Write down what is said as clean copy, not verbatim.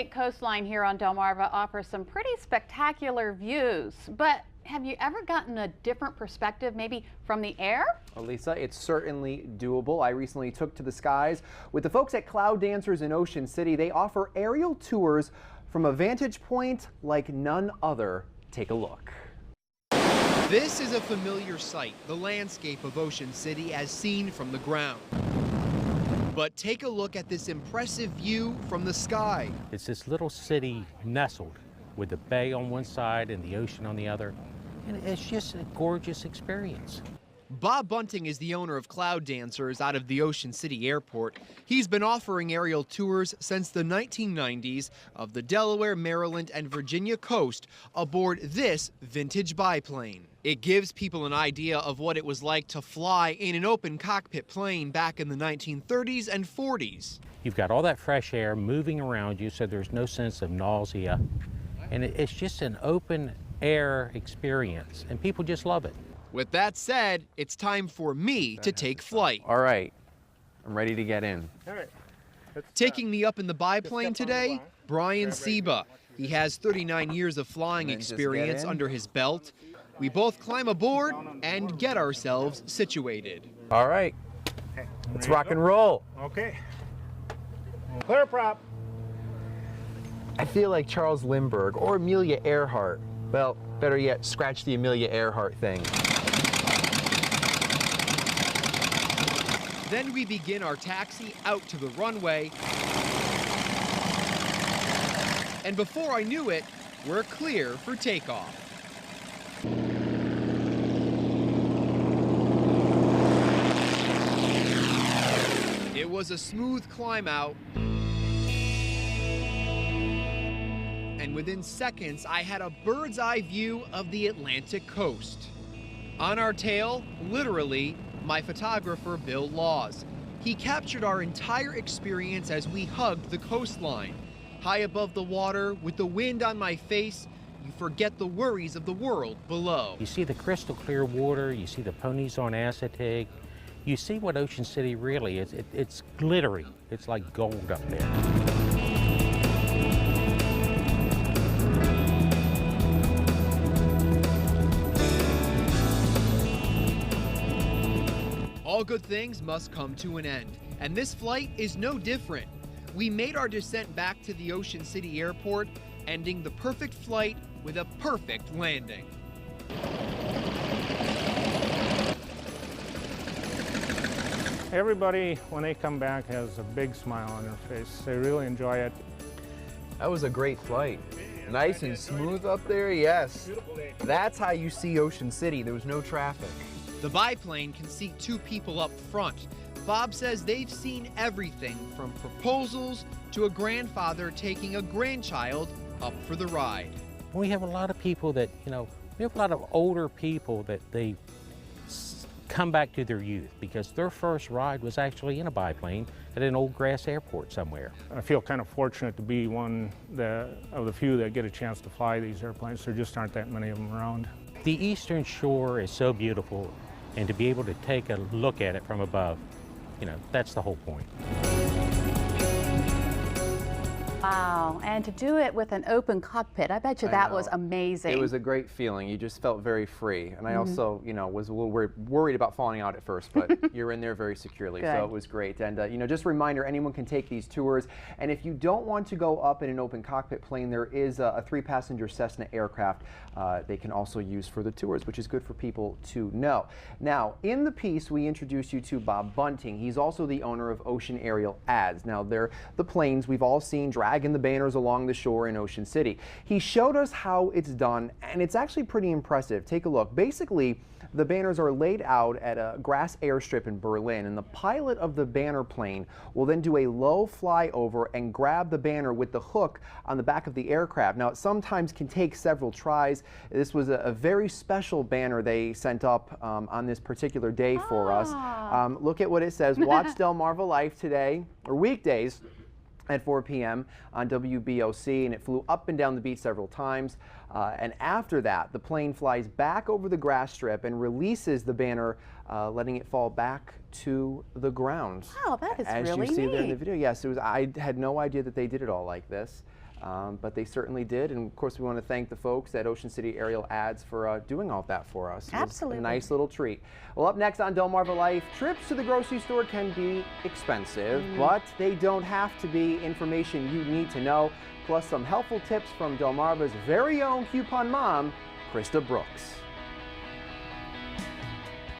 Atlantic coastline here on Delmarva offers some pretty spectacular views, but have you ever gotten a different perspective, maybe from the air? Well, Lisa, it's certainly doable. I recently took to the skies with the folks at Cloud Dancers in Ocean City. They offer aerial tours from a vantage point like none other. Take a look. This is a familiar sight, the landscape of Ocean City as seen from the ground. But take a look at this impressive view from the sky. It's this little city nestled with the bay on one side and the ocean on the other. And it's just a gorgeous experience. Bob Bunting is the owner of Cloud Dancers out of the Ocean City Airport. He's been offering aerial tours since the 1990s of the Delaware, Maryland, and Virginia coast aboard this vintage biplane. It gives people an idea of what it was like to fly in an open cockpit plane back in the 1930s and 40s. You've got all that fresh air moving around you, so there's no sense of nausea. And it's just an open air experience, and people just love it. With that said, it's time for me to take flight. All right, I'm ready to get in. All right. Taking me up in the biplane today, Brian Seba. He has 39 years of flying experience under his belt. We both climb aboard and get ourselves situated. All right, let's rock and roll. Okay. Clear prop. I feel like Charles Lindbergh or Amelia Earhart. Well, better yet, scratch the Amelia Earhart thing. Then we begin our taxi out to the runway. And before I knew it, we're clear for takeoff. It was a smooth climb out. And within seconds, I had a bird's eye view of the Atlantic coast. On our tail, literally, my photographer, Bill Laws. He captured our entire experience as we hugged the coastline. High above the water, with the wind on my face, you forget the worries of the world below. You see the crystal clear water, you see the ponies on Assateague, you see what Ocean City really is. It's glittery. It's like gold up there. All good things must come to an end, and this flight is no different. We made our descent back to the Ocean City Airport, ending the perfect flight with a perfect landing. Everybody, when they come back, has a big smile on their face. They really enjoy it. That was a great flight. Nice and smooth up there, yes. That's how you see Ocean City. There was no traffic. The biplane can seat 2 people up front. Bob says they've seen everything from proposals to a grandfather taking a grandchild up for the ride. We have a lot of people that, we have a lot of older people that they come back to their youth because their first ride was actually in a biplane at an old grass airport somewhere. I feel kind of fortunate to be one of the few that get a chance to fly these airplanes. There just aren't that many of them around. The Eastern Shore is so beautiful, and to be able to take a look at it from above, that's the whole point. Wow, and to do it with an open cockpit, I bet you that was amazing. It was a great feeling. You just felt very free. And I also, was a little worried about falling out at first, but you're in there very securely, so it was great. And, just a reminder, anyone can take these tours. And if you don't want to go up in an open cockpit plane, there is a 3-passenger Cessna aircraft they can also use for the tours, which is good for people to know. Now, in the piece, we introduce you to Bob Bunting. He's also the owner of Ocean Aerial Ads. Now, they're the planes we've all seen dragging the banners along the shore in Ocean City. He showed us how it's done, and it's actually pretty impressive. Take a look. Basically, the banners are laid out at a grass airstrip in Berlin, and the pilot of the banner plane will then do a low flyover and grab the banner with the hook on the back of the aircraft. Now, it sometimes can take several tries. This was a very special banner they sent up on this particular day for us. Look at what it says. Watch Delmarva Life today, or weekdays, at 4 p.m. on WBOC, and it flew up and down the beach several times. And after that, the plane flies back over the grass strip and releases the banner, letting it fall back to the ground. Wow, that is as really you see neat. there in the video. Yes, I had no idea that they did it all like this. But they certainly did, and of course we want to thank the folks at Ocean City Aerial Ads for doing all of that for us. It was Absolutely. a nice little treat. Well, up next on Delmarva Life, trips to the grocery store can be expensive, but they don't have to be. Information you need to know, plus some helpful tips from Delmarva's very own coupon mom, Krista Brooks.